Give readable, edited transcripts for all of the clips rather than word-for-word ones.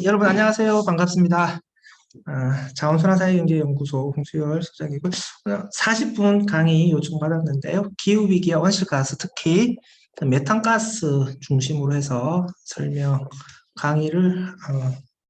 여러분 안녕하세요. 반갑습니다. 자원순환사회경제연구소 홍수열 소장이고, 오늘 40분 강의 요청받았는데요. 기후위기와 온실가스, 특히 메탄가스 중심으로 해서 설명 강의를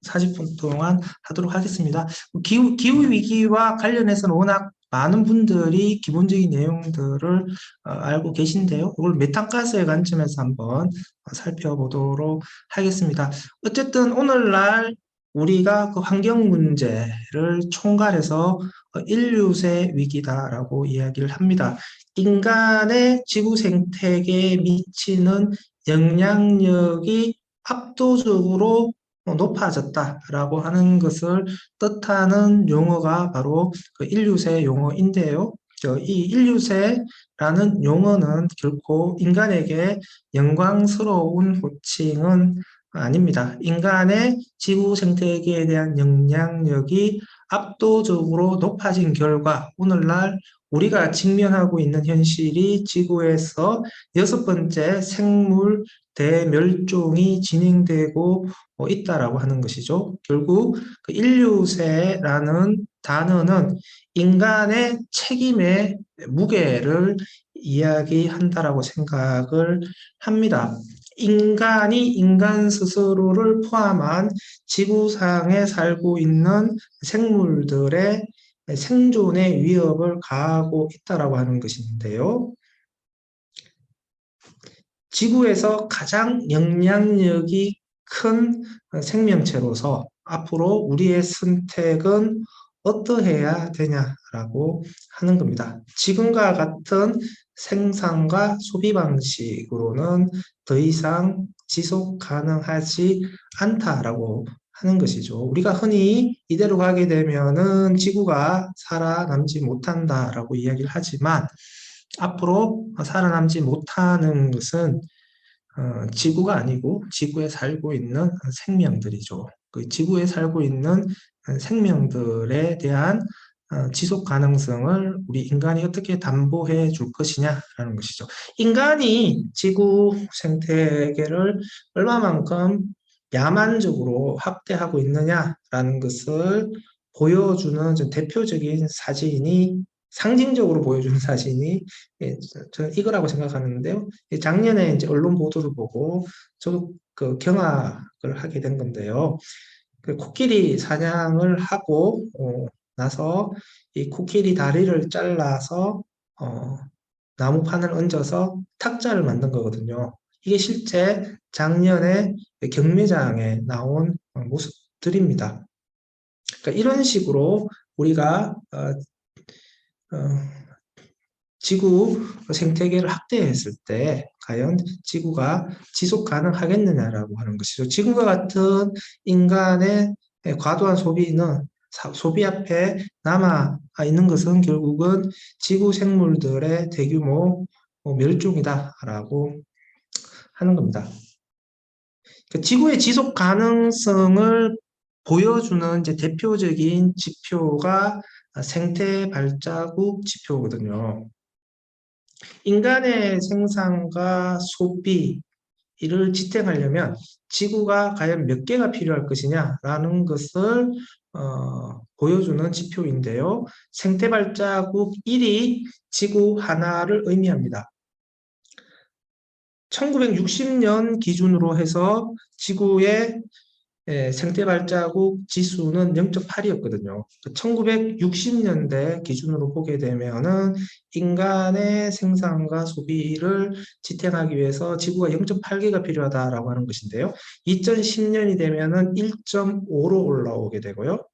40분 동안 하도록 하겠습니다. 기후위기와 관련해서는 워낙 많은 분들이 기본적인 내용들을 알고 계신데요. 이걸 메탄가스의 관점에서 한번 살펴보도록 하겠습니다. 어쨌든 오늘날 우리가 그 환경 문제를 총괄해서 인류세 위기다라고 이야기를 합니다. 인간의 지구 생태계에 미치는 영향력이 압도적으로 높아졌다라고 하는 것을 뜻하는 용어가 바로 그 인류세 용어인데요. 이 인류세라는 용어는 결코 인간에게 영광스러운 호칭은 아닙니다. 인간의 지구 생태계에 대한 영향력이 압도적으로 높아진 결과 오늘날 우리가 직면하고 있는 현실이 지구에서 6번째 생물 대멸종이 진행되고 있다라고 하는 것이죠. 결국 그 인류세라는 단어는 인간의 책임의 무게를 이야기한다라고 생각을 합니다. 인간이 인간 스스로를 포함한 지구상에 살고 있는 생물들의 생존의 위협을 가하고 있다라고 하는 것인데요. 지구에서 가장 영향력이 큰 생명체로서 앞으로 우리의 선택은 어떠해야 되냐라고 하는 겁니다. 지금과 같은 생산과 소비 방식으로는 더 이상 지속 가능하지 않다라고 하는 것이죠. 우리가 흔히 이대로 가게 되면은 지구가 살아남지 못한다라고 이야기를 하지만 앞으로 살아남지 못하는 것은 지구가 아니고 지구에 살고 있는 생명들이죠. 그 지구에 살고 있는 생명들에 대한 지속 가능성을 우리 인간이 어떻게 담보해 줄 것이냐라는 것이죠. 인간이 지구 생태계를 얼마만큼 야만적으로 확대하고 있느냐라는 것을 보여주는 대표적인 사진이 상징적으로 보여주는 사진이 저는 이거라고 생각하는데요. 작년에 이제 언론 보도를 보고 저도 그 경악을 하게 된 건데요. 그 코끼리 사냥을 하고 나서 이 코끼리 다리를 잘라서 나무판을 얹어서 탁자를 만든 거거든요. 이게 실제 작년에 경매장에 나온 모습들입니다. 그러니까 이런 식으로 우리가 지구 생태계를 확대했을 때 과연 지구가 지속 가능하겠느냐라고 하는 것이죠. 지금과 같은 인간의 과도한 소비는 소비 앞에 남아 있는 것은 결국은 지구 생물들의 대규모 멸종이다라고 하는 겁니다. 지구의 지속 가능성을 보여주는 이제 대표적인 지표가 생태 발자국 지표거든요. 인간의 생산과 소비, 이를 지탱하려면 지구가 과연 몇 개가 필요할 것이냐라는 것을 보여주는 지표인데요. 생태 발자국 1이 지구 하나를 의미합니다. 1960년 기준으로 해서 지구의 생태 발자국 지수는 0.8이었거든요. 1960년대 기준으로 보게 되면은 인간의 생산과 소비를 지탱하기 위해서 지구가 0.8개가 필요하다라고 하는 것인데요. 2010년이 되면은 1.5로 올라오게 되고요.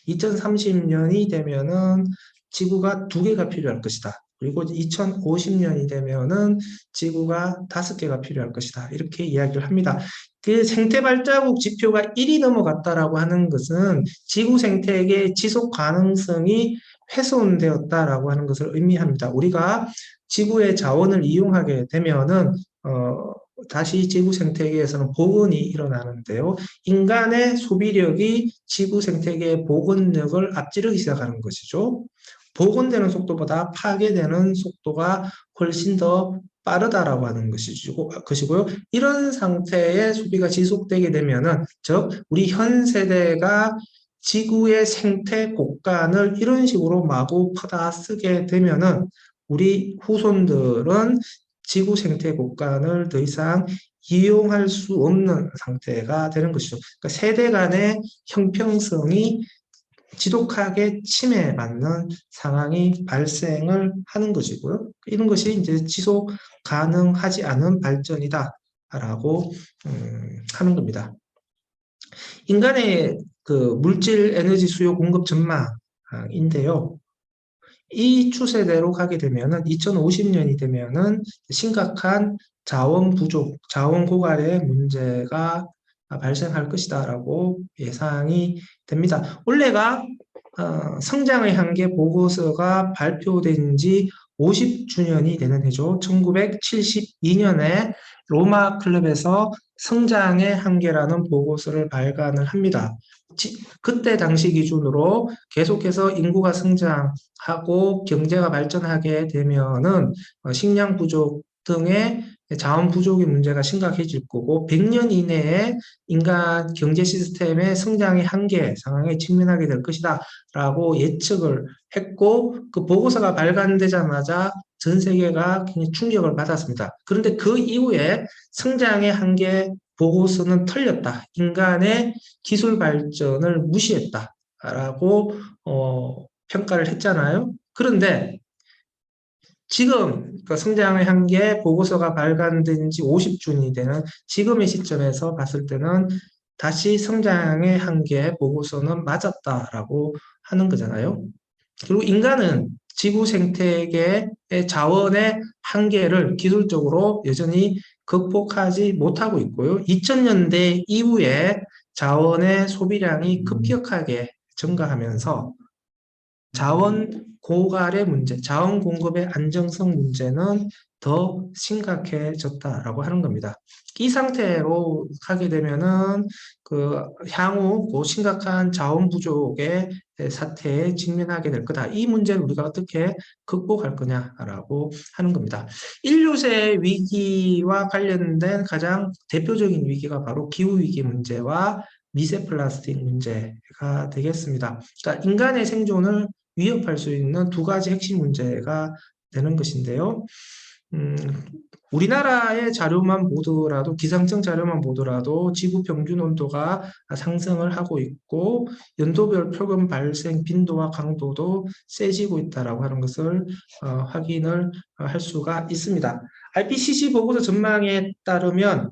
2030년이 되면은 지구가 2개가 필요할 것이다. 그리고 2050년이 되면은 지구가 5개가 필요할 것이다. 이렇게 이야기를 합니다. 그 생태 발자국 지표가 1이 넘어갔다라고 하는 것은 지구 생태계의 지속 가능성이 훼손되었다라고 하는 것을 의미합니다. 우리가 지구의 자원을 이용하게 되면은 다시 지구 생태계에서는 복원이 일어나는데요. 인간의 소비력이 지구 생태계의 복원력을 앞지르기 시작하는 것이죠. 복원되는 속도보다 파괴되는 속도가 훨씬 더 빠르다라고 하는 것이고요. 이런 상태의 소비가 지속되게 되면은, 즉, 우리 현 세대가 지구의 생태 곡간을 이런 식으로 마구 퍼다 쓰게 되면은, 우리 후손들은 지구 생태 곡간을 더 이상 이용할 수 없는 상태가 되는 것이죠. 그러니까 세대 간의 형평성이 지독하게 침해받는 상황이 발생을 하는 것이고요. 이런 것이 이제 지속 가능하지 않은 발전이다라고 하는 겁니다. 인간의 그 물질 에너지 수요 공급 전망인데요. 이 추세대로 가게 되면은 2050년이 되면은 심각한 자원 부족, 자원 고갈의 문제가 발생할 것이다라고 예상이 됩니다. 올해가 성장의 한계 보고서가 발표된 지 50주년이 되는 해죠. 1972년에 로마 클럽에서 성장의 한계라는 보고서를 발간을 합니다. 그때 당시 기준으로 계속해서 인구가 성장하고 경제가 발전하게 되면은 식량 부족 등의 자원 부족의 문제가 심각해질 거고 100년 이내에 인간 경제 시스템의 성장의 한계 상황에 직면하게 될 것이다 라고 예측을 했고 그 보고서가 발간되자마자 전 세계가 굉장히 충격을 받았습니다. 그런데 그 이후에 성장의 한계 보고서는 틀렸다. 인간의 기술 발전을 무시했다라고 평가를 했잖아요. 그런데 지금 그 성장의 한계 보고서가 발간된 지 50주년이 되는 지금의 시점에서 봤을 때는 다시 성장의 한계 보고서는 맞았다라고 하는 거잖아요. 그리고 인간은 지구 생태계의 자원의 한계를 기술적으로 여전히 극복하지 못하고 있고요. 2000년대 이후에 자원의 소비량이 급격하게 증가하면서 자원 고갈의 문제, 자원 공급의 안정성 문제는 더 심각해졌다라고 하는 겁니다. 이 상태로 가게 되면은 그 향후 심각한 자원 부족의 사태에 직면하게 될 거다. 이 문제를 우리가 어떻게 극복할 거냐라고 하는 겁니다. 인류세 위기와 관련된 가장 대표적인 위기가 바로 기후 위기 문제와 미세 플라스틱 문제가 되겠습니다. 그러니까 인간의 생존을 위협할 수 있는 두 가지 핵심 문제가 되는 것인데요. 우리나라의 자료만 보더라도 기상청 자료만 보더라도 지구 평균 온도가 상승을 하고 있고 연도별 표본 발생 빈도와 강도도 세지고 있다라고 하는 것을 확인을 할 수가 있습니다. IPCC 보고서 전망에 따르면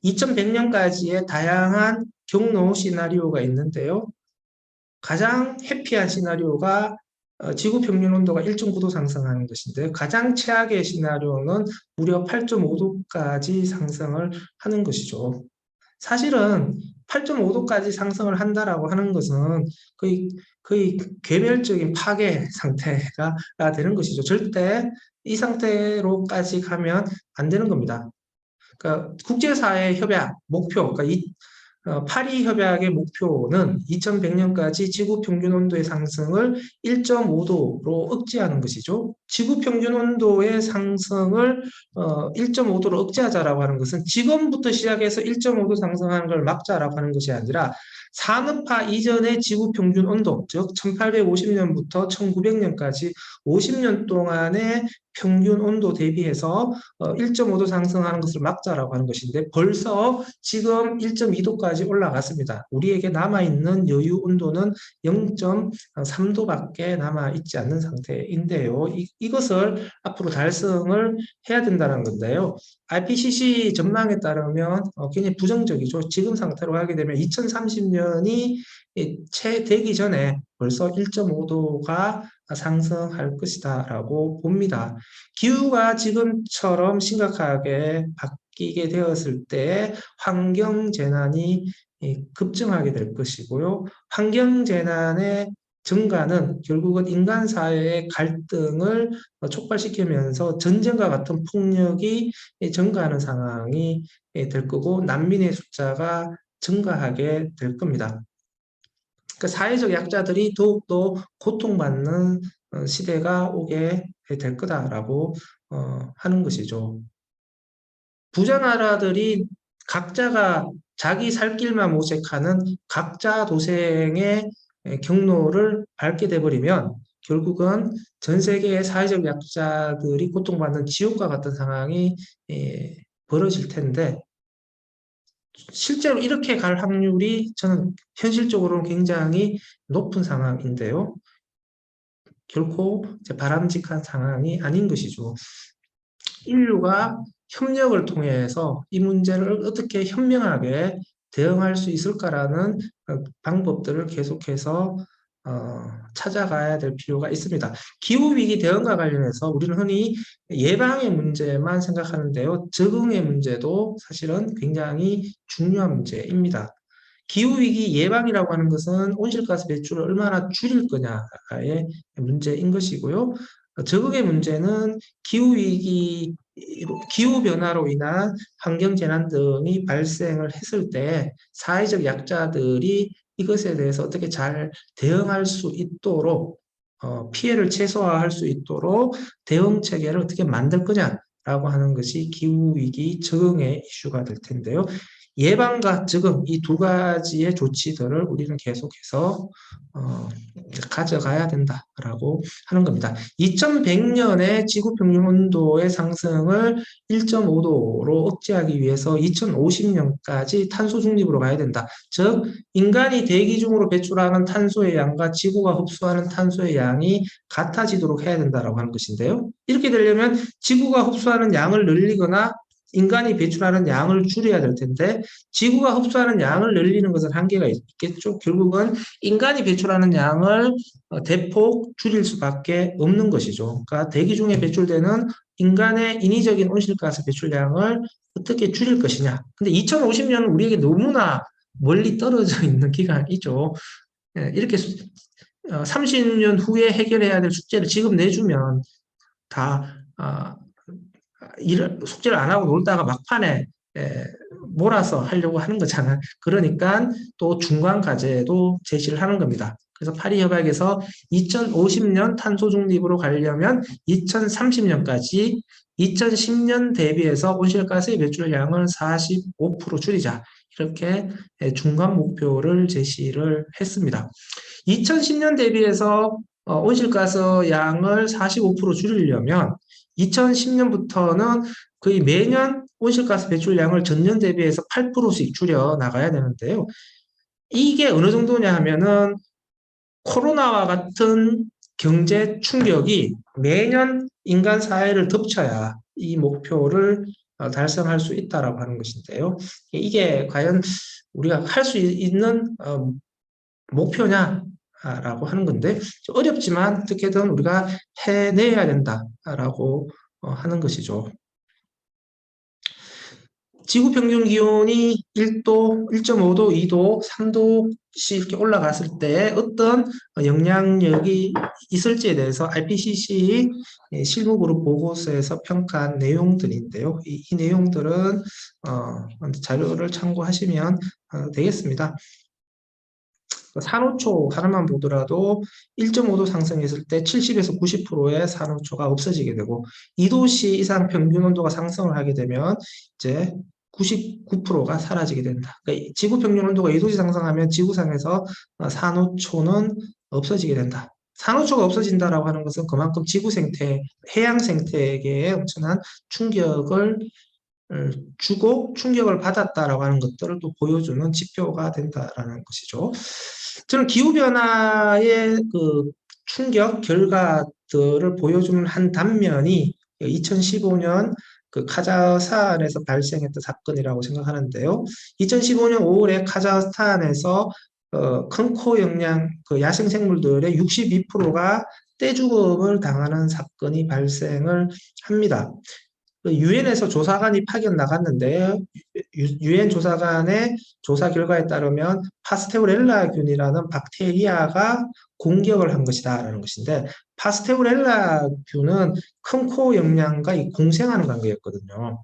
2100년까지의 다양한 경로 시나리오가 있는데요. 가장 해피한 시나리오가 지구 평균 온도가 1.9도 상승하는 것인데 가장 최악의 시나리오는 무려 8.5도까지 상승을 하는 것이죠. 사실은 8.5도까지 상승을 한다라고 하는 것은 거의 괴멸적인 파괴 상태가 되는 것이죠. 절대 이 상태로까지 가면 안 되는 겁니다. 그러니까 국제사회 협약 목표, 그러니까 파리 협약의 목표는 2100년까지 지구 평균 온도의 상승을 1.5도로 억제하는 것이죠. 지구 평균 온도의 상승을 1.5도로 억제하자라고 하는 것은 지금부터 시작해서 1.5도 상승하는 걸 막자라고 하는 것이 아니라 산업화 이전의 지구 평균 온도, 즉 1850년부터 1900년까지 50년 동안의 평균 온도 대비해서 1.5도 상승하는 것을 막자라고 하는 것인데 벌써 지금 1.2도까지 올라갔습니다. 우리에게 남아있는 여유 온도는 0.3도밖에 남아있지 않는 상태인데요. 이것을 앞으로 달성을 해야 된다는 건데요. IPCC 전망에 따르면 굉장히 부정적이죠. 지금 상태로 하게 되면 2030년이 채 되기 전에 벌써 1.5도가 상승할 것이다 라고 봅니다. 기후가 지금처럼 심각하게 바뀌게 되었을 때 환경재난이 급증하게 될 것이고요. 환경재난의 증가는 결국은 인간 사회의 갈등을 촉발시키면서 전쟁과 같은 폭력이 증가하는 상황이 될 거고 난민의 숫자가 증가하게 될 겁니다. 그 사회적 약자들이 더욱더 고통받는 시대가 오게 될 거다라고 하는 것이죠. 부자 나라들이 각자가 자기 살 길만 모색하는 각자 도생의 경로를 밟게 돼버리면 결국은 전 세계의 사회적 약자들이 고통받는 지옥과 같은 상황이 벌어질 텐데 실제로 이렇게 갈 확률이 저는 현실적으로는 굉장히 높은 상황인데요. 결코 바람직한 상황이 아닌 것이죠. 인류가 협력을 통해서 이 문제를 어떻게 현명하게 대응할 수 있을까라는 방법들을 계속해서 찾아가야 될 필요가 있습니다. 기후위기 대응과 관련해서 우리는 흔히 예방의 문제만 생각하는데요. 적응의 문제도 사실은 굉장히 중요한 문제입니다. 기후위기 예방이라고 하는 것은 온실가스 배출을 얼마나 줄일 거냐의 문제인 것이고요. 적응의 문제는 기후위기, 기후변화로 인한 환경재난 등이 발생을 했을 때 사회적 약자들이 이것에 대해서 어떻게 잘 대응할 수 있도록 피해를 최소화할 수 있도록 대응 체계를 어떻게 만들 거냐라고 하는 것이 기후위기 적응의 이슈가 될 텐데요. 예방과 적응 이 두 가지의 조치들을 우리는 계속해서 가져가야 된다라고 하는 겁니다. 2100년에 지구 평균 온도의 상승을 1.5도로 억제하기 위해서 2050년까지 탄소 중립으로 가야 된다. 즉 인간이 대기 중으로 배출하는 탄소의 양과 지구가 흡수하는 탄소의 양이 같아지도록 해야 된다라고 하는 것인데요. 이렇게 되려면 지구가 흡수하는 양을 늘리거나 인간이 배출하는 양을 줄여야 될 텐데 지구가 흡수하는 양을 늘리는 것은 한계가 있겠죠. 결국은 인간이 배출하는 양을 대폭 줄일 수밖에 없는 것이죠. 그러니까 대기 중에 배출되는 인간의 인위적인 온실가스 배출량을 어떻게 줄일 것이냐. 근데 2050년은 우리에게 너무나 멀리 떨어져 있는 기간이죠. 이렇게 30년 후에 해결해야 될 숙제를 지금 내주면 다 숙제를 안 하고 놀다가 막판에 몰아서 하려고 하는 거잖아요. 그러니까 또 중간 과제도 제시를 하는 겁니다. 그래서 파리 협약에서 2050년 탄소 중립으로 가려면 2030년까지 2010년 대비해서 온실가스의 배출량을 45% 줄이자. 이렇게 중간 목표를 제시를 했습니다. 2010년 대비해서 온실가스 양을 45% 줄이려면 2010년부터는 거의 매년 온실가스 배출량을 전년 대비해서 8%씩 줄여 나가야 되는데요. 이게 어느 정도냐 하면은 코로나와 같은 경제 충격이 매년 인간 사회를 덮쳐야 이 목표를 달성할 수 있다라고 하는 것인데요. 이게 과연 우리가 할 수 있는 목표냐라고 하는 건데 어렵지만 어떻게든 우리가 해내야 된다라고 하는 것이죠. 지구 평균 기온이 1도, 1.5도, 2도, 3도씩 이렇게 올라갔을 때 어떤 영향력이 있을지에 대해서 IPCC 실무그룹 보고서에서 평가한 내용들인데요. 이 내용들은 자료를 참고하시면 되겠습니다. 산호초 하나만 보더라도 1.5도 상승했을 때 70에서 90%의 산호초가 없어지게 되고 2도씨 이상 평균 온도가 상승을 하게 되면 이제 99%가 사라지게 된다. 그러니까 지구 평균 온도가 2도씨 상승하면 지구상에서 산호초는 없어지게 된다. 산호초가 없어진다라고 하는 것은 그만큼 지구 생태, 해양 생태계에 엄청난 충격을 주고 충격을 받았다라고 하는 것들을 또 보여주는 지표가 된다라는 것이죠. 저는 기후변화의 그 충격 결과들을 보여주는 한 단면이 2015년 그 카자흐스탄에서 발생했던 사건이라고 생각하는데요. 2015년 5월에 카자흐스탄에서 큰 코 영양 그 야생 생물들의 62%가 떼죽음을 당하는 사건이 발생을 합니다. 유엔에서 조사관이 파견 나갔는데 유엔 조사관의 조사 결과에 따르면 파스테우렐라균이라는 박테리아가 공격을 한 것이다라는 것인데 파스테우렐라균은 큰 코 영양과 공생하는 관계였거든요.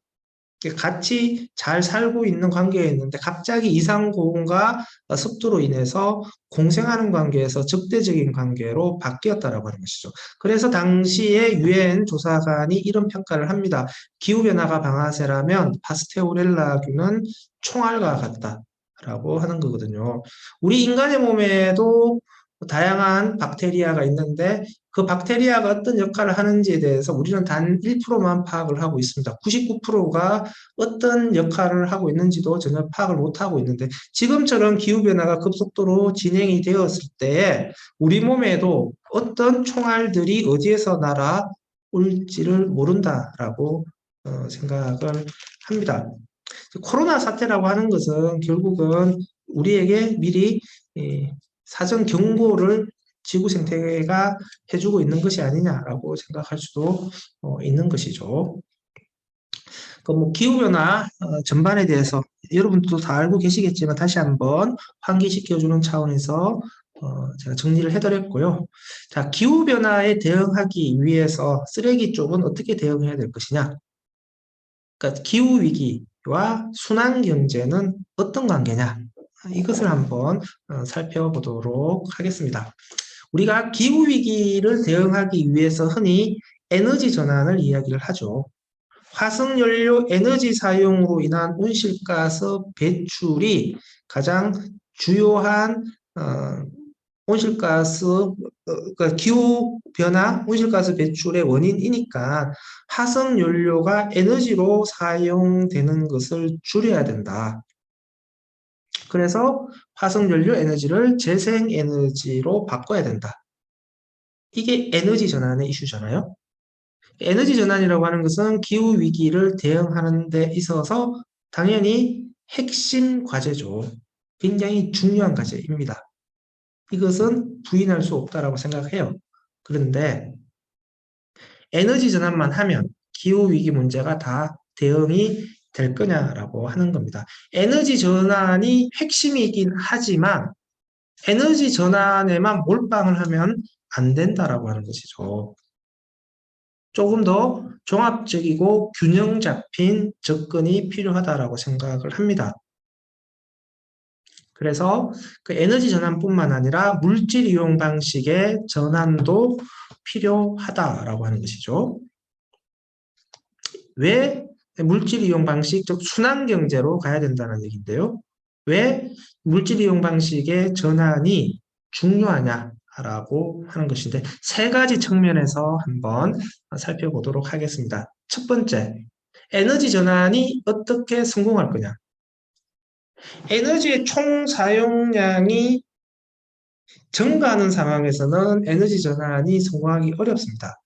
같이 잘 살고 있는 관계였는데 갑자기 이상고온과 습도로 인해서 공생하는 관계에서 적대적인 관계로 바뀌었다라고 하는 것이죠. 그래서 당시에 유엔 조사관이 이런 평가를 합니다. 기후변화가 방아쇠라면 파스테오렐라균은 총알과 같다라고 하는 거거든요. 우리 인간의 몸에도 다양한 박테리아가 있는데 그 박테리아가 어떤 역할을 하는지에 대해서 우리는 단 1%만 파악을 하고 있습니다. 99%가 어떤 역할을 하고 있는지도 전혀 파악을 못하고 있는데 지금처럼 기후변화가 급속도로 진행이 되었을 때 우리 몸에도 어떤 총알들이 어디에서 날아올지를 모른다라고 생각을 합니다. 코로나 사태라고 하는 것은 결국은 우리에게 미리 사전 경고를 지구 생태계가 해주고 있는 것이 아니냐라고 생각할 수도 있는 것이죠. 뭐 기후변화 전반에 대해서 여러분들도 다 알고 계시겠지만 다시 한번 환기시켜주는 차원에서 제가 정리를 해드렸고요. 자, 기후변화에 대응하기 위해서 쓰레기 쪽은 어떻게 대응해야 될 것이냐? 그러니까 기후위기와 순환경제는 어떤 관계냐? 이것을 한번 살펴보도록 하겠습니다. 우리가 기후위기를 대응하기 위해서 흔히 에너지 전환을 이야기를 하죠. 화석연료 에너지 사용으로 인한 온실가스 배출이 가장 주요한 온실가스, 그러니까 기후변화, 온실가스 배출의 원인이니까 화석연료가 에너지로 사용되는 것을 줄여야 된다. 그래서 화석연료 에너지를 재생에너지로 바꿔야 된다. 이게 에너지 전환의 이슈잖아요. 에너지 전환이라고 하는 것은 기후위기를 대응하는 데 있어서 당연히 핵심 과제죠. 굉장히 중요한 과제입니다. 이것은 부인할 수 없다라고 생각해요. 그런데 에너지 전환만 하면 기후위기 문제가 다 대응이 될 거냐라고 하는 겁니다. 에너지 전환이 핵심이긴 하지만 에너지 전환에만 몰빵을 하면 안 된다라고 하는 것이죠. 조금 더 종합적이고 균형 잡힌 접근이 필요하다라고 생각을 합니다. 그래서 그 에너지 전환뿐만 아니라 물질 이용 방식의 전환도 필요하다라고 하는 것이죠. 왜 물질 이용 방식, 즉 순환 경제로 가야 된다는 얘기인데요. 왜 물질 이용 방식의 전환이 중요하냐라고 하는 것인데 세 가지 측면에서 한번 살펴보도록 하겠습니다. 첫 번째, 에너지 전환이 어떻게 성공할 거냐? 에너지의 총 사용량이 증가하는 상황에서는 에너지 전환이 성공하기 어렵습니다.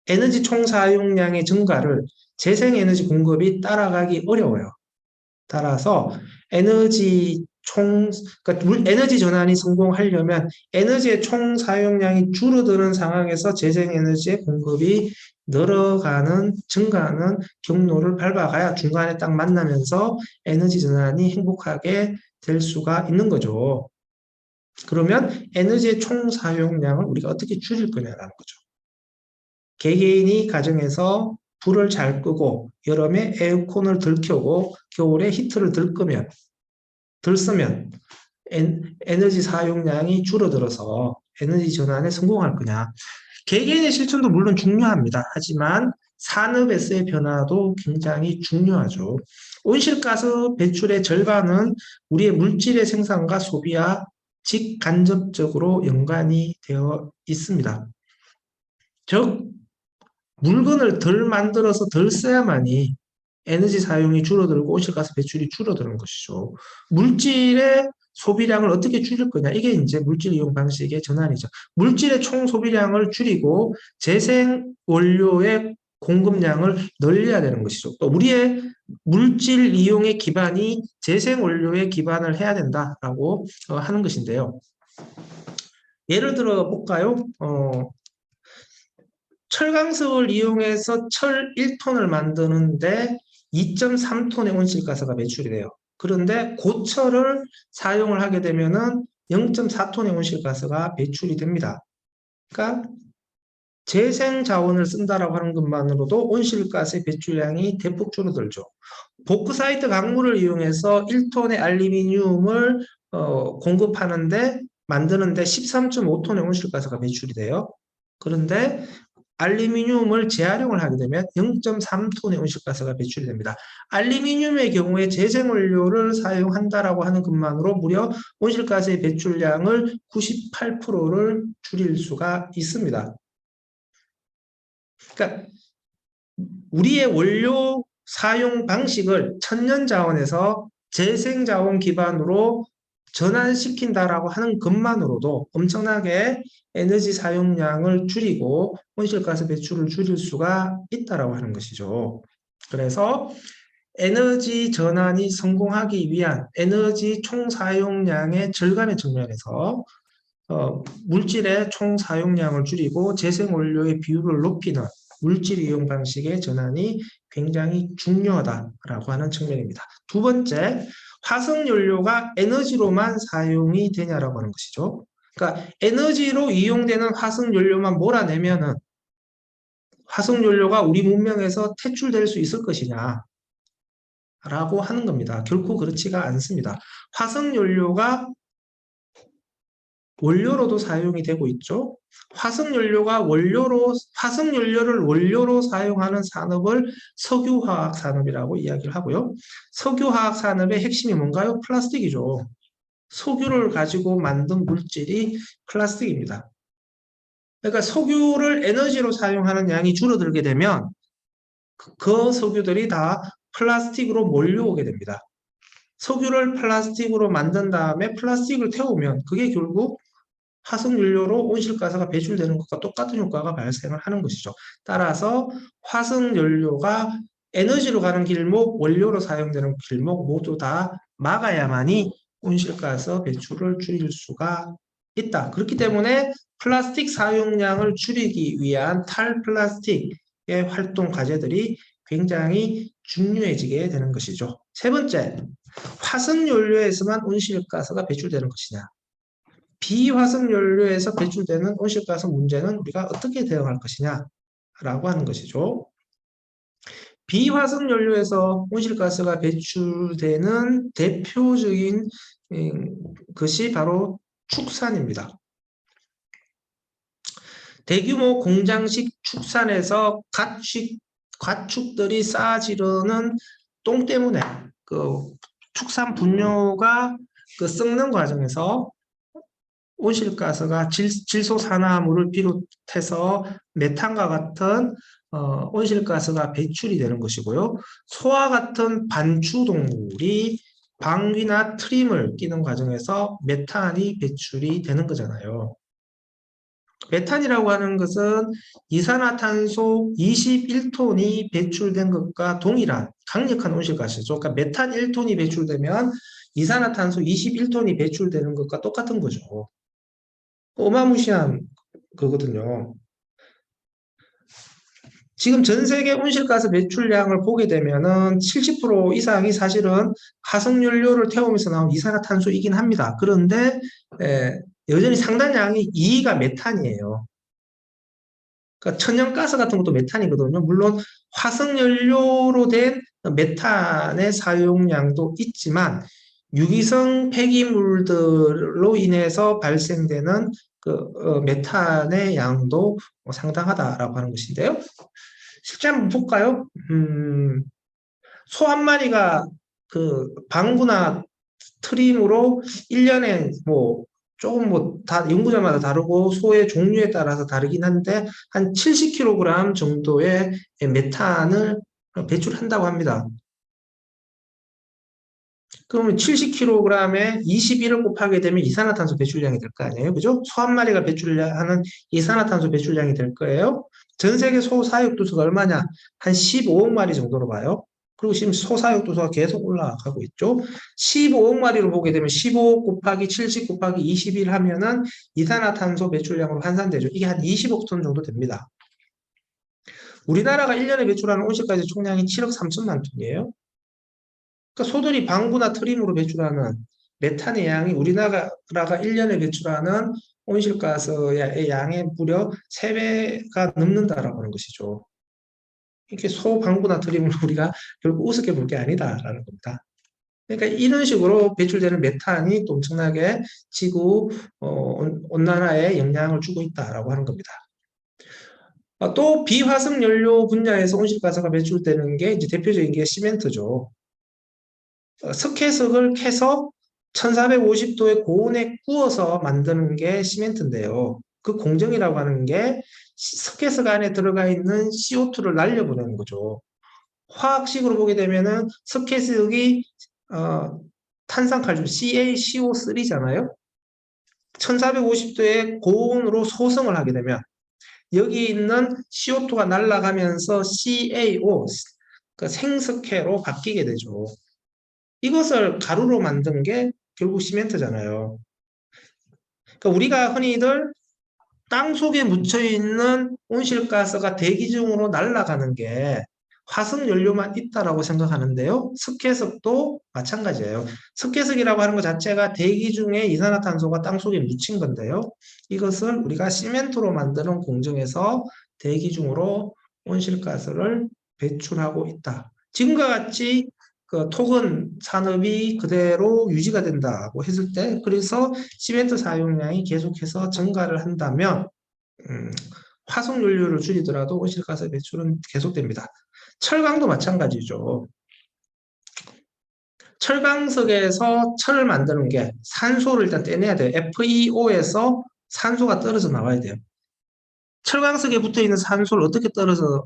에너지 총 사용량의 증가를 재생에너지 공급이 따라가기 어려워요. 따라서 그러니까 에너지 전환이 성공하려면 에너지의 총 사용량이 줄어드는 상황에서 재생에너지의 공급이 늘어가는, 증가하는 경로를 밟아가야 중간에 딱 만나면서 에너지 전환이 행복하게 될 수가 있는 거죠. 그러면 에너지의 총 사용량을 우리가 어떻게 줄일 거냐라는 거죠. 개개인이 가정에서 불을 잘 끄고 여름에 에어컨을 덜 켜고 겨울에 히터를 덜 쓰면 에너지 사용량이 줄어들어서 에너지 전환에 성공할 거냐. 개개인의 실천도 물론 중요합니다. 하지만 산업에서의 변화도 굉장히 중요하죠. 온실가스 배출의 절반은 우리의 물질의 생산과 소비와 직간접적으로 연관이 되어 있습니다. 즉 물건을 덜 만들어서 덜 써야만이 에너지 사용이 줄어들고 온실가스 배출이 줄어드는 것이죠. 물질의 소비량을 어떻게 줄일 거냐. 이게 이제 물질 이용 방식의 전환이죠. 물질의 총 소비량을 줄이고 재생 원료의 공급량을 늘려야 되는 것이죠. 또 우리의 물질 이용의 기반이 재생 원료에 기반을 해야 된다라고 하는 것인데요. 예를 들어 볼까요? 철강석을 이용해서 철 1톤을 만드는데 2.3톤의 온실가스가 배출이 돼요. 그런데 고철을 사용을 하게 되면은 0.4톤의 온실가스가 배출이 됩니다. 그러니까 재생 자원을 쓴다라고 하는 것만으로도 온실가스의 배출량이 대폭 줄어들죠. 보크사이트 강물을 이용해서 1톤의 알루미늄을 공급하는데 만드는데 13.5톤의 온실가스가 배출이 돼요. 그런데 알루미늄을 재활용을 하게 되면 0.3톤의 온실가스가 배출이 됩니다. 알루미늄의 경우에 재생원료를 사용한다라고 하는 것만으로 무려 온실가스의 배출량을 98%를 줄일 수가 있습니다. 그러니까 우리의 원료 사용 방식을 천연자원에서 재생자원 기반으로 전환시킨다라고 하는 것만으로도 엄청나게 에너지 사용량을 줄이고 온실가스 배출을 줄일 수가 있다라고 하는 것이죠. 그래서 에너지 전환이 성공하기 위한 에너지 총 사용량의 절감의 측면에서 물질의 총 사용량을 줄이고 재생원료의 비율을 높이는 물질 이용 방식의 전환이 굉장히 중요하다라고 하는 측면입니다. 두 번째, 화석연료가 에너지로만 사용이 되냐라고 하는 것이죠. 그러니까 에너지로 이용되는 화석연료만 몰아내면은 화석연료가 우리 문명에서 퇴출될 수 있을 것이냐 라고 하는 겁니다. 결코 그렇지가 않습니다. 화석연료가 원료로도 사용이 되고 있죠. 화석연료를 원료로 사용하는 산업을 석유화학 산업이라고 이야기를 하고요. 석유화학 산업의 핵심이 뭔가요? 플라스틱이죠. 석유를 가지고 만든 물질이 플라스틱입니다. 그러니까 석유를 에너지로 사용하는 양이 줄어들게 되면 그 석유들이 다 플라스틱으로 몰려오게 됩니다. 석유를 플라스틱으로 만든 다음에 플라스틱을 태우면 그게 결국 화석연료로 온실가스가 배출되는 것과 똑같은 효과가 발생을 하는 것이죠. 따라서 화석연료가 에너지로 가는 길목, 원료로 사용되는 길목 모두 다 막아야만이 온실가스 배출을 줄일 수가 있다. 그렇기 때문에 플라스틱 사용량을 줄이기 위한 탈플라스틱의 활동 과제들이 굉장히 중요해지게 되는 것이죠. 세 번째, 화석연료에서만 온실가스가 배출되는 것이냐. 비화석연료에서 배출되는 온실가스 문제는 우리가 어떻게 대응할 것이냐라고 하는 것이죠. 비화석연료에서 온실가스가 배출되는 대표적인 것이 바로 축산입니다. 대규모 공장식 축산에서 가축들이 쌓아지르는 똥 때문에 그 축산 분뇨가 썩는 과정에서 온실가스가 질소산화물을 비롯해서 메탄과 같은 온실가스가 배출이 되는 것이고요. 소와 같은 반추동물이 방귀나 트림을 끼는 과정에서 메탄이 배출이 되는 거잖아요. 메탄이라고 하는 것은 이산화탄소 21톤이 배출된 것과 동일한 강력한 온실가스죠. 그러니까 메탄 1톤이 배출되면 이산화탄소 21톤이 배출되는 것과 똑같은 거죠. 어마무시한 거거든요. 지금 전 세계 온실가스 배출량을 보게 되면은 70% 이상이 사실은 화석연료를 태우면서 나온 이산화탄소이긴 합니다. 그런데 여전히 상당량이 2위가 메탄이에요. 그러니까 천연가스 같은 것도 메탄이거든요. 물론 화석연료로 된 메탄의 사용량도 있지만 유기성 폐기물들로 인해서 발생되는 메탄의 양도 상당하다라고 하는 것인데요. 실제 한번 볼까요? 소 한 마리가 방구나 트림으로 1년에 조금 다 연구자마다 다르고 소의 종류에 따라서 다르긴 한데 한 70kg 정도의 메탄을 배출한다고 합니다. 그러면 70kg에 21을 곱하게 되면 이산화탄소 배출량이 될 거 아니에요? 그죠? 소 한 마리가 배출하는 이산화탄소 배출량이 될 거예요. 전 세계 소 사육두수가 얼마냐? 한 15억 마리 정도로 봐요. 그리고 지금 소 사육두수가 계속 올라가고 있죠. 15억 마리로 보게 되면 15억 곱하기 70 곱하기 21 하면은 이산화탄소 배출량으로 환산되죠. 이게 한 20억 톤 정도 됩니다. 우리나라가 1년에 배출하는 온실가스 총량이 7억 3천만 톤이에요. 그러니까 소들이 방구나 트림으로 배출하는 메탄의 양이 우리나라가 1년에 배출하는 온실가스의 양의 무려 3배가 넘는다라고 하는 것이죠. 이렇게 소방구나 트림을 우리가 결국 우습게 볼 게 아니다라는 겁니다. 그러니까 이런 식으로 배출되는 메탄이 또 엄청나게 지구 온난화에 영향을 주고 있다라고 하는 겁니다. 또 비화석 연료 분야에서 온실가스가 배출되는 게 이제 대표적인 게 시멘트죠. 석회석을 캐서 1450도의 고온에 구워서 만드는 게 시멘트인데요. 그 공정이라고 하는 게 석회석 안에 들어가 있는 CO2를 날려보내는 거죠. 화학식으로 보게 되면은 석회석이 탄산칼슘 CaCO3잖아요. 1450도의 고온으로 소성을 하게 되면 여기 있는 CO2가 날아가면서 CaO, 그 생석회로 바뀌게 되죠. 이것을 가루로 만든 게 결국 시멘트잖아요. 그러니까 우리가 흔히들 땅 속에 묻혀 있는 온실가스가 대기 중으로 날아가는 게 화석 연료만 있다라고 생각하는데요. 석회석도 마찬가지예요. 석회석이라고 하는 것 자체가 대기 중에 이산화탄소가 땅 속에 묻힌 건데요. 이것을 우리가 시멘트로 만드는 공정에서 대기 중으로 온실가스를 배출하고 있다. 지금과 같이 그 토근 산업이 그대로 유지가 된다고 했을 때, 그래서 시멘트 사용량이 계속해서 증가를 한다면 화석 연료를 줄이더라도 온실가스 배출은 계속됩니다. 철강도 마찬가지죠. 철강석에서 철을 만드는 게 산소를 일단 떼내야 돼요. FeO에서 산소가 떨어져 나와야 돼요. 철강석에 붙어 있는 산소를 어떻게 떨어져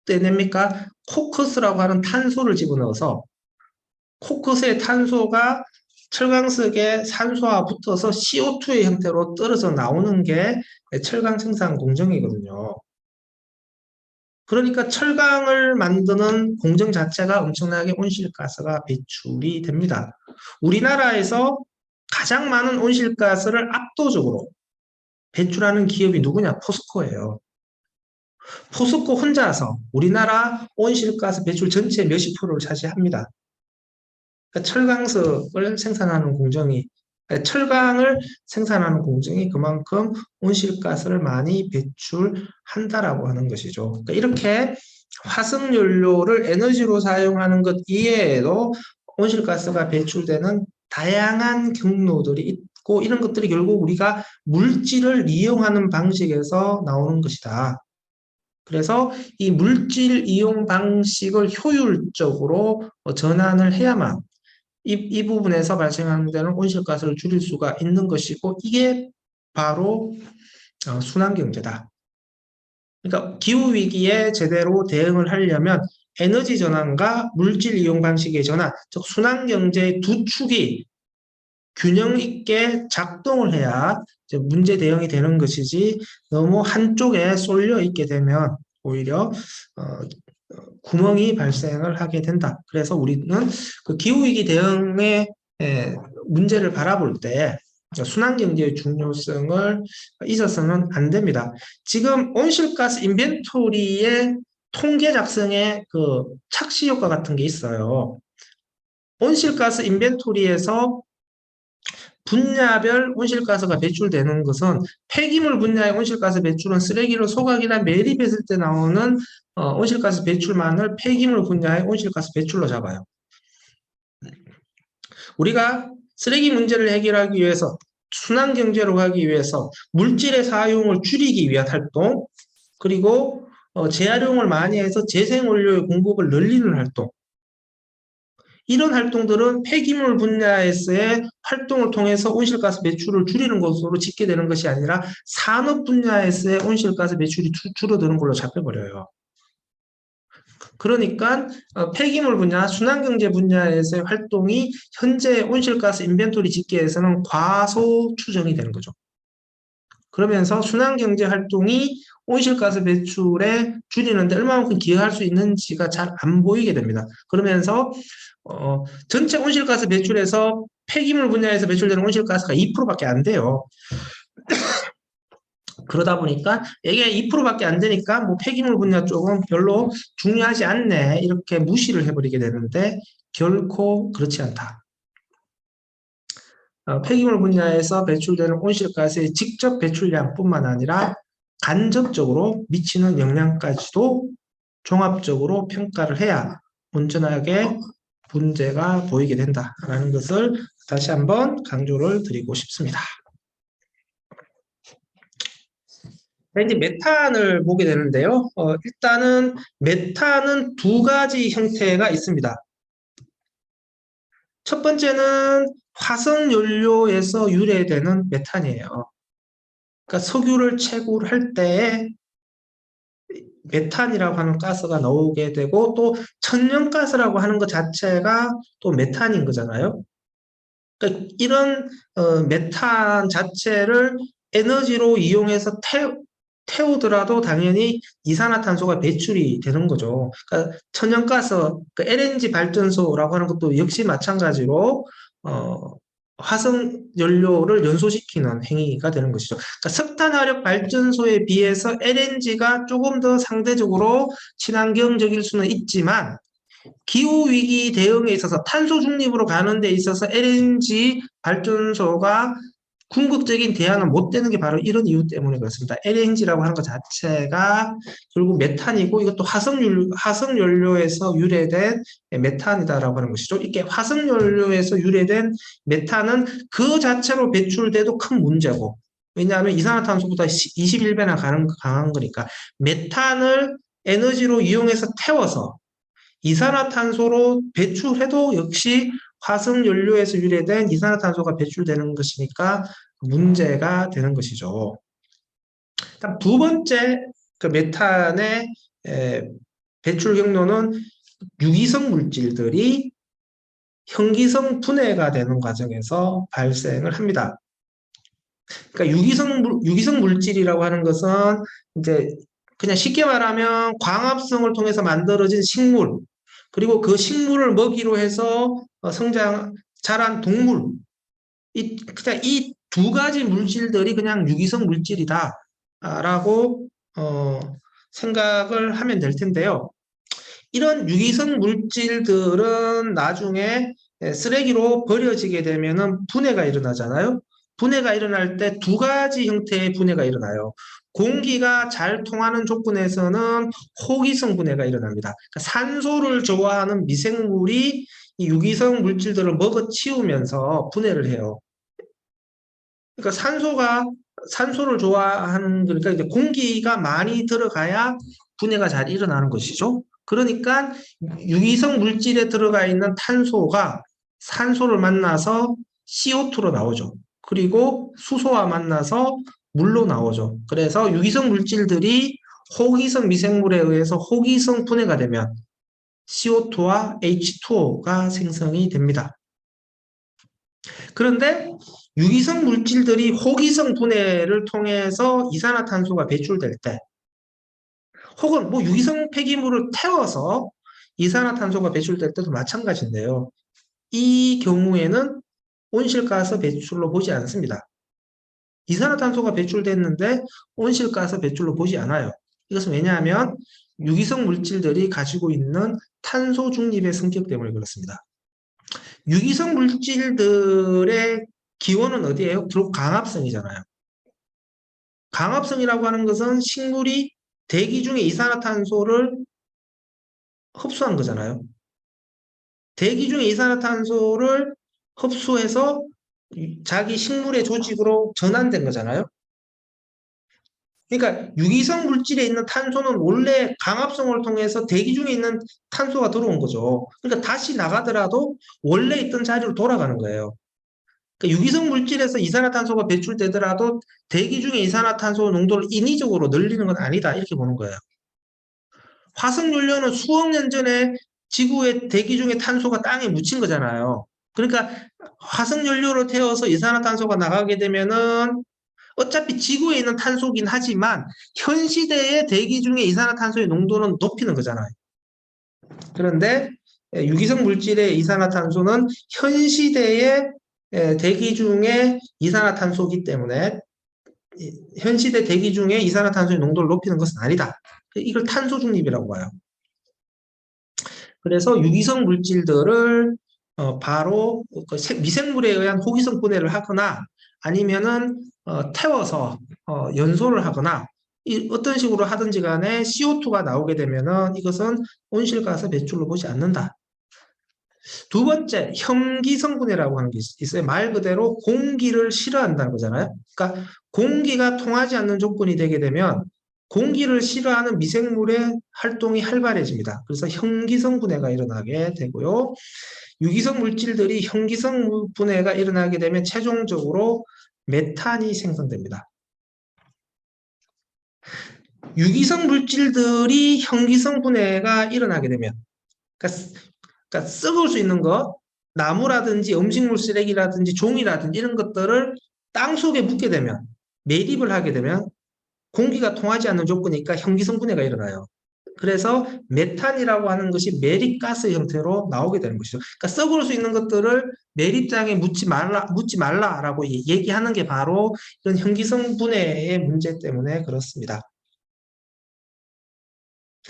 떼냅니까? 코크스라고 하는 탄소를 집어넣어서 코크스의 탄소가 철강석에 산소와 붙어서 CO2의 형태로 떨어져 나오는 게 철강 생산 공정이거든요. 그러니까 철강을 만드는 공정 자체가 엄청나게 온실가스가 배출이 됩니다. 우리나라에서 가장 많은 온실가스를 압도적으로 배출하는 기업이 누구냐? 포스코예요. 포스코 혼자서 우리나라 온실가스 배출 전체 몇십 프로를 차지합니다. 그러니까 철강석을 생산하는 공정이 철강을 생산하는 공정이 그만큼 온실가스를 많이 배출한다라고 하는 것이죠. 그러니까 이렇게 화석연료를 에너지로 사용하는 것 이외에도 온실가스가 배출되는 다양한 경로들이 있고 이런 것들이 결국 우리가 물질을 이용하는 방식에서 나오는 것이다. 그래서 이 물질 이용 방식을 효율적으로 전환을 해야만 이 부분에서 발생하는 데는 온실가스를 줄일 수가 있는 것이고 이게 바로 순환경제다. 그러니까 기후위기에 제대로 대응을 하려면 에너지 전환과 물질 이용 방식의 전환, 즉 순환경제의 두 축이 균형 있게 작동을 해야 문제 대응이 되는 것이지 너무 한쪽에 쏠려 있게 되면 오히려 구멍이 발생을 하게 된다. 그래서 우리는 그 기후위기 대응의 문제를 바라볼 때 순환경제의 중요성을 잊어서는 안 됩니다. 지금 온실가스 인벤토리의 통계 작성에 그 착시 효과 같은 게 있어요. 온실가스 인벤토리에서 분야별 온실가스가 배출되는 것은 폐기물 분야의 온실가스 배출은 쓰레기를 소각이나 매립했을 때 나오는 온실가스 배출만을 폐기물 분야의 온실가스 배출로 잡아요. 우리가 쓰레기 문제를 해결하기 위해서 순환경제로 가기 위해서 물질의 사용을 줄이기 위한 활동 그리고 재활용을 많이 해서 재생원료의 공급을 늘리는 활동 이런 활동들은 폐기물 분야에서의 활동을 통해서 온실가스 배출을 줄이는 것으로 집계 되는 것이 아니라 산업 분야에서의 온실가스 배출이 줄어드는 걸로 잡혀버려요. 그러니까 폐기물 분야, 순환경제 분야에서의 활동이 현재 온실가스 인벤토리 집계에서는 과소 추정이 되는 거죠. 그러면서 순환경제 활동이 온실가스 배출에 줄이는데 얼마만큼 기여할 수 있는지가 잘 안 보이게 됩니다. 그러면서 전체 온실가스 배출에서 폐기물 분야에서 배출되는 온실가스가 2%밖에 안 돼요. 그러다 보니까 이게 2%밖에 안 되니까 뭐 폐기물 분야 쪽은 별로 중요하지 않네 이렇게 무시를 해버리게 되는데 결코 그렇지 않다. 폐기물 분야에서 배출되는 온실가스의 직접 배출량뿐만 아니라 간접적으로 미치는 영향까지도 종합적으로 평가를 해야 온전하게 문제가 보이게 된다라는 것을 다시 한번 강조를 드리고 싶습니다. 이제 메탄을 보게 되는데요. 일단은 메탄은 두 가지 형태가 있습니다. 첫 번째는 화석연료에서 유래되는 메탄이에요. 그러니까 석유를 채굴할 때 메탄이라고 하는 가스가 나오게 되고 또 천연가스라고 하는 것 자체가 또 메탄인 거잖아요. 그러니까 이런 메탄 자체를 에너지로 이용해서 태우더라도 당연히 이산화탄소가 배출이 되는 거죠. 그러니까 천연가스, 그 LNG 발전소라고 하는 것도 역시 마찬가지로 화석 연료를 연소시키는 행위가 되는 것이죠. 그러니까 석탄화력 발전소에 비해서 LNG가 조금 더 상대적으로 친환경적일 수는 있지만 기후위기 대응에 있어서 탄소 중립으로 가는 데 있어서 LNG 발전소가 궁극적인 대안은 못 되는 게 바로 이런 이유 때문에 그렇습니다. LNG라고 하는 것 자체가 결국 메탄이고 이것도 화석연료에서 유래된 메탄이다라고 하는 것이죠. 이렇게 화석연료에서 유래된 메탄은 그 자체로 배출돼도 큰 문제고 왜냐하면 이산화탄소보다 21배나 강한 거니까 메탄을 에너지로 이용해서 태워서 이산화탄소로 배출해도 역시 화석연료에서 유래된 이산화탄소가 배출되는 것이니까 문제가 되는 것이죠. 두 번째 그 메탄의 배출 경로는 유기성 물질들이 형기성 분해가 되는 과정에서 발생을 합니다. 그러니까 유기성 물질이라고 하는 것은 이제 그냥 쉽게 말하면 광합성을 통해서 만들어진 식물, 그리고 그 식물을 먹이로 해서 자란 동물, 그냥 이 두 가지 물질들이 그냥 유기성 물질이다라고 생각을 하면 될 텐데요. 이런 유기성 물질들은 나중에 쓰레기로 버려지게 되면은 분해가 일어나잖아요. 분해가 일어날 때 두 가지 형태의 분해가 일어나요. 공기가 잘 통하는 조건에서는 호기성 분해가 일어납니다. 그러니까 산소를 좋아하는 미생물이 이 유기성 물질들을 먹어치우면서 분해를 해요. 그러니까 산소를 좋아하는 그러니까 이제 공기가 많이 들어가야 분해가 잘 일어나는 것이죠. 그러니까 유기성 물질에 들어가 있는 탄소가 산소를 만나서 CO2로 나오죠. 그리고 수소와 만나서 물로 나오죠. 그래서 유기성 물질들이 호기성 미생물에 의해서 호기성 분해가 되면 CO2와 H2O가 생성이 됩니다. 그런데 유기성 물질들이 호기성 분해를 통해서 이산화탄소가 배출될 때 혹은 뭐 유기성 폐기물을 태워서 이산화탄소가 배출될 때도 마찬가지인데요. 이 경우에는 온실가스 배출로 보지 않습니다. 이산화탄소가 배출됐는데 온실가스 배출로 보지 않아요. 이것은 왜냐하면 유기성 물질들이 가지고 있는 탄소 중립의 성격 때문에 그렇습니다. 유기성 물질들의 기원은 어디예요? 주로 강합성이잖아요. 강합성이라고 하는 것은 식물이 대기 중에 이산화탄소를 흡수한 거잖아요. 대기 중에 이산화탄소를 흡수해서 자기 식물의 조직으로 전환된 거잖아요. 그러니까 유기성 물질에 있는 탄소는 원래 강합성을 통해서 대기 중에 있는 탄소가 들어온 거죠. 그러니까 다시 나가더라도 원래 있던 자리로 돌아가는 거예요. 그러니까 유기성 물질에서 이산화탄소가 배출되더라도 대기 중에 이산화탄소 농도를 인위적으로 늘리는 건 아니다 이렇게 보는 거예요. 화석연료는 수억 년 전에 지구의 대기 중에 탄소가 땅에 묻힌 거잖아요. 그러니까 화석연료로 태워서 이산화탄소가 나가게 되면은 어차피 지구에 있는 탄소긴 하지만 현 시대의 대기 중에 이산화탄소의 농도는 높이는 거잖아요. 그런데 유기성 물질의 이산화탄소는 현 시대의 대기 중에 이산화탄소이기 때문에 현 시대 대기 중에 이산화탄소의 농도를 높이는 것은 아니다. 이걸 탄소 중립이라고 봐요. 그래서 유기성 물질들을 바로 그 미생물에 의한 호기성 분해를 하거나 아니면은 태워서 연소를 하거나 어떤 식으로 하든지 간에 CO2가 나오게 되면은 이것은 온실가스 배출로 보지 않는다. 두 번째, 형기성분해라고 하는 게 있어요. 말 그대로 공기를 싫어한다는 거잖아요. 그러니까 공기가 통하지 않는 조건이 되게 되면 공기를 싫어하는 미생물의 활동이 활발해집니다. 그래서 형기성분해가 일어나게 되고요. 유기성 물질들이 형기성 분해가 일어나게 되면 최종적으로 메탄이 생성됩니다. 유기성 물질들이 형기성 분해가 일어나게 되면, 그러니까 썩을 수 있는 것, 나무라든지 음식물 쓰레기라든지 종이라든지 이런 것들을 땅 속에 묻게 되면, 매립을 하게 되면 공기가 통하지 않는 조건이니까 형기성 분해가 일어나요. 그래서 메탄이라고 하는 것이 매립가스 형태로 나오게 되는 것이죠. 그러니까 썩을 수 있는 것들을 매립장에 묻지 말라라고 얘기하는 게 바로 이런 형기성 분해의 문제 때문에 그렇습니다.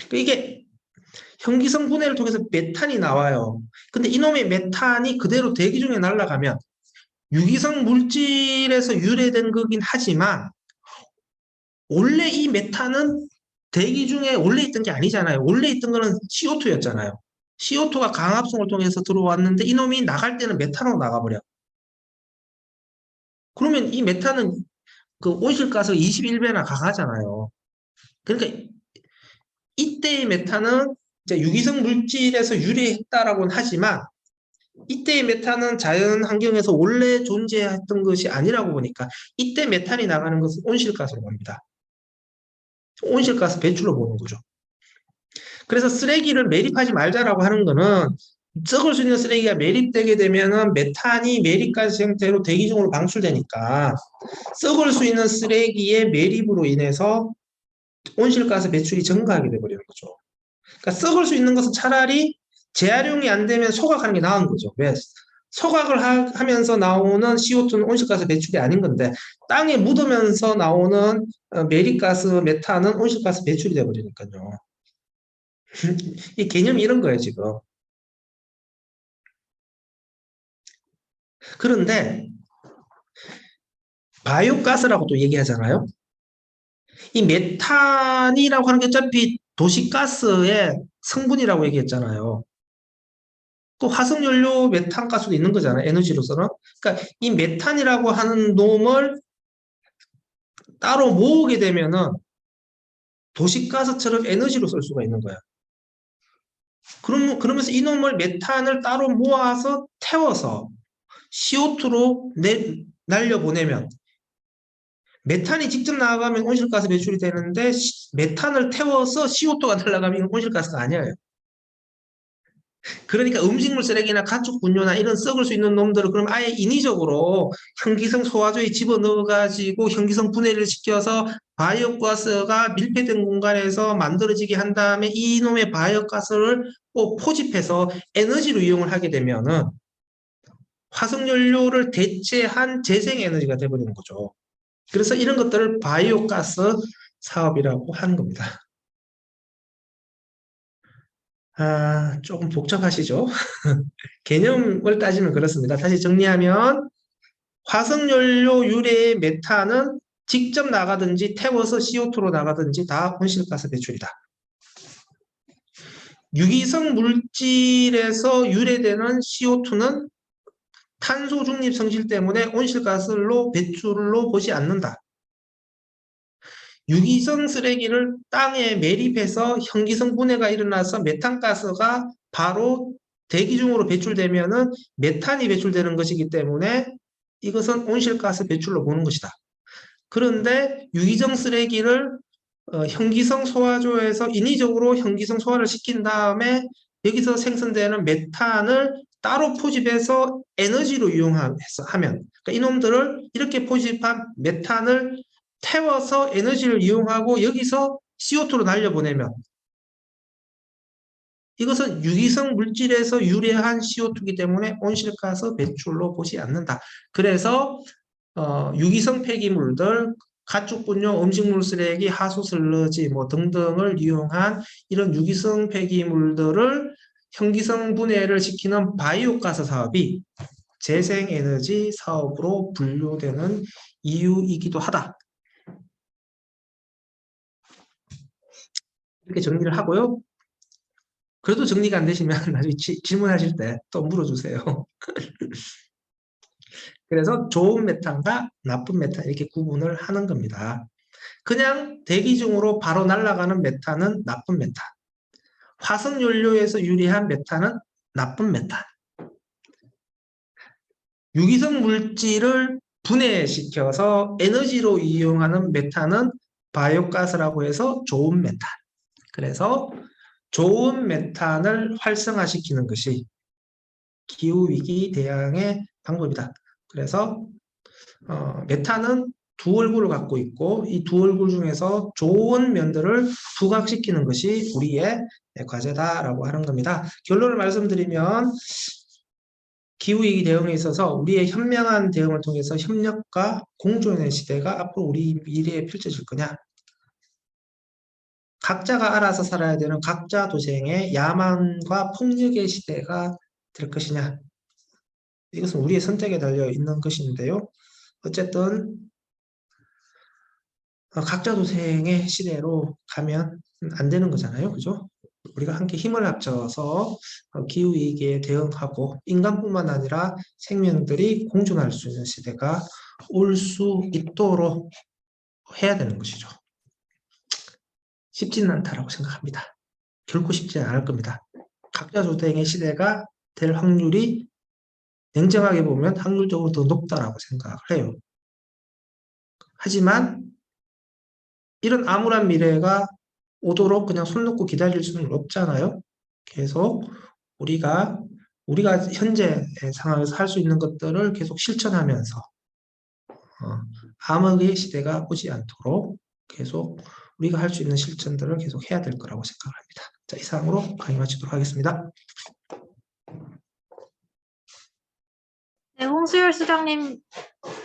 그러니까 이게 형기성 분해를 통해서 메탄이 나와요. 근데 이놈의 메탄이 그대로 대기 중에 날아가면 유기성 물질에서 유래된 거긴 하지만 원래 이 메탄은 대기 중에 원래 있던 게 아니잖아요. 원래 있던 거는 CO2였잖아요. CO2가 강합성을 통해서 들어왔는데 이놈이 나갈 때는 메탄으로 나가버려. 그러면 이 메탄은 그 온실가스 21배나 강하잖아요. 그러니까 이때의 메탄은 이제 유기성 물질에서 유래했다라고는 하지만 이때의 메탄은 자연 환경에서 원래 존재했던 것이 아니라고 보니까 이때 메탄이 나가는 것은 온실가스로 봅니다. 온실가스 배출로 보는 거죠. 그래서 쓰레기를 매립하지 말자라고 하는 거는 썩을 수 있는 쓰레기가 매립되게 되면은 메탄이 매립가스 형태로 대기 중으로 방출되니까 썩을 수 있는 쓰레기의 매립으로 인해서 온실가스 배출이 증가하게 돼버리는 거죠. 그러니까 썩을 수 있는 것은 차라리 재활용이 안 되면 소각하는 게 나은 거죠. 왜? 소각을 하면서 나오는 CO2는 온실가스 배출이 아닌 건데 땅에 묻으면서 나오는 매립가스, 메탄은 온실가스 배출이 돼버리니까요. 이 개념이 이런 거예요, 지금. 그런데 바이오가스라고 또 얘기하잖아요. 이 메탄이라고 하는 게 어차피 도시가스의 성분이라고 얘기했잖아요. 또 화석연료 메탄가스도 있는 거잖아요. 에너지로서는. 그러니까 이 메탄이라고 하는 놈을 따로 모으게 되면은 도시가스처럼 에너지로 쓸 수가 있는 거야. 그러면서 이놈을 메탄을 따로 모아서 태워서 CO2로 날려보내면 메탄이 직접 나가면 온실가스 배출이 되는데 메탄을 태워서 CO2가 날아가면 온실가스가 아니에요. 그러니까 음식물 쓰레기나 가축 분뇨나 이런 썩을 수 있는 놈들을 그럼 아예 인위적으로 형기성 소화조에 집어넣어가지고 형기성 분해를 시켜서 바이오가스가 밀폐된 공간에서 만들어지게 한 다음에 이놈의 바이오가스를 꼭 포집해서 에너지로 이용을 하게 되면은 화석연료를 대체한 재생에너지가 되어버리는 거죠. 그래서 이런 것들을 바이오가스 사업이라고 하는 겁니다. 조금 복잡하시죠? 개념을 따지면 그렇습니다. 다시 정리하면 화석연료 유래의 메탄은 직접 나가든지 태워서 CO2로 나가든지 다 온실가스 배출이다. 유기성 물질에서 유래되는 CO2는 탄소 중립 성질 때문에 온실가스로 배출로 보지 않는다. 유기성 쓰레기를 땅에 매립해서 형기성 분해가 일어나서 메탄가스가 바로 대기 중으로 배출되면은 메탄이 배출되는 것이기 때문에 이것은 온실가스 배출로 보는 것이다. 그런데 유기성 쓰레기를 형기성 소화조에서 인위적으로 형기성 소화를 시킨 다음에 여기서 생성되는 메탄을 따로 포집해서 에너지로 이용하면 그러니까 이놈들을 이렇게 포집한 메탄을 태워서 에너지를 이용하고 여기서 CO2로 날려보내면 이것은 유기성 물질에서 유래한 CO2이기 때문에 온실가스 배출로 보지 않는다. 그래서 유기성 폐기물들, 가축분뇨, 음식물 쓰레기, 하수 슬러지 뭐 등등을 이용한 이런 유기성 폐기물들을 형기성 분해를 시키는 바이오가스 사업이 재생에너지 사업으로 분류되는 이유이기도 하다. 이렇게 정리를 하고요. 그래도 정리가 안 되시면 나중에 질문하실 때 또 물어주세요. 그래서 좋은 메탄과 나쁜 메탄 이렇게 구분을 하는 겁니다. 그냥 대기 중으로 바로 날아가는 메탄은 나쁜 메탄. 화석연료에서 유리한 메탄은 나쁜 메탄. 유기성 물질을 분해시켜서 에너지로 이용하는 메탄은 바이오가스라고 해서 좋은 메탄. 그래서 좋은 메탄을 활성화시키는 것이 기후위기 대응의 방법이다. 그래서 메탄은 두 얼굴을 갖고 있고 이 두 얼굴 중에서 좋은 면들을 부각시키는 것이 우리의 과제다라고 하는 겁니다. 결론을 말씀드리면 기후위기 대응에 있어서 우리의 현명한 대응을 통해서 협력과 공존의 시대가 앞으로 우리 미래에 펼쳐질 거냐? 각자가 알아서 살아야 되는 각자 도생의 야만과 폭력의 시대가 될 것이냐? 이것은 우리의 선택에 달려 있는 것인데요. 어쨌든 각자 도생의 시대로 가면 안 되는 거잖아요. 그죠? 우리가 함께 힘을 합쳐서 기후위기에 대응하고 인간뿐만 아니라 생명들이 공존할 수 있는 시대가 올 수 있도록 해야 되는 것이죠. 쉽지는 않다라고 생각합니다. 결코 쉽지 않을 겁니다. 각자 도생의 시대가 될 확률이 냉정하게 보면 확률적으로 더 높다라고 생각을 해요. 하지만 이런 암울한 미래가 오도록 그냥 손 놓고 기다릴 수는 없잖아요. 계속 우리가 현재 상황에서 할 수 있는 것들을 계속 실천하면서 암흑의 시대가 오지 않도록 계속 우리가 할 수 있는 실천들을 계속 해야 될 거라고 생각합니다. 자, 이상으로 강의 마치도록 하겠습니다. 네, 홍수열 수장님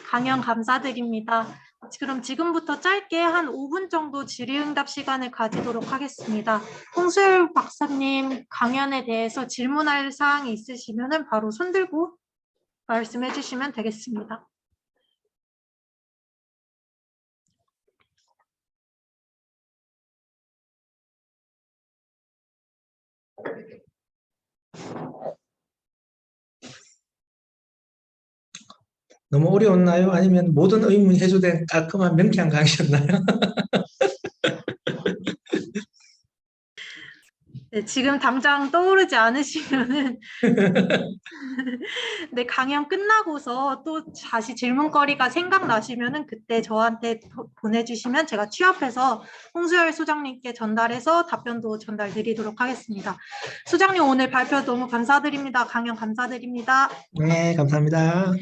강연 감사드립니다. 그럼 지금부터 짧게 한 5분 정도 질의응답 시간을 가지도록 하겠습니다. 홍수열 박사님 강연에 대해서 질문할 사항이 있으시면 바로 손 들고 말씀해 주시면 되겠습니다. 너무 어려웠나요? 아니면 모든 의문이 해소된 깔끔한 명쾌한 강의였나요? 네, 지금 당장 떠오르지 않으시면은 네, 강연 끝나고서 또 다시 질문거리가 생각나시면은 그때 저한테 보내주시면 제가 취합해서 홍수열 소장님께 전달해서 답변도 전달드리도록 하겠습니다. 소장님 오늘 발표 너무 감사드립니다. 강연 감사드립니다. 네, 감사합니다.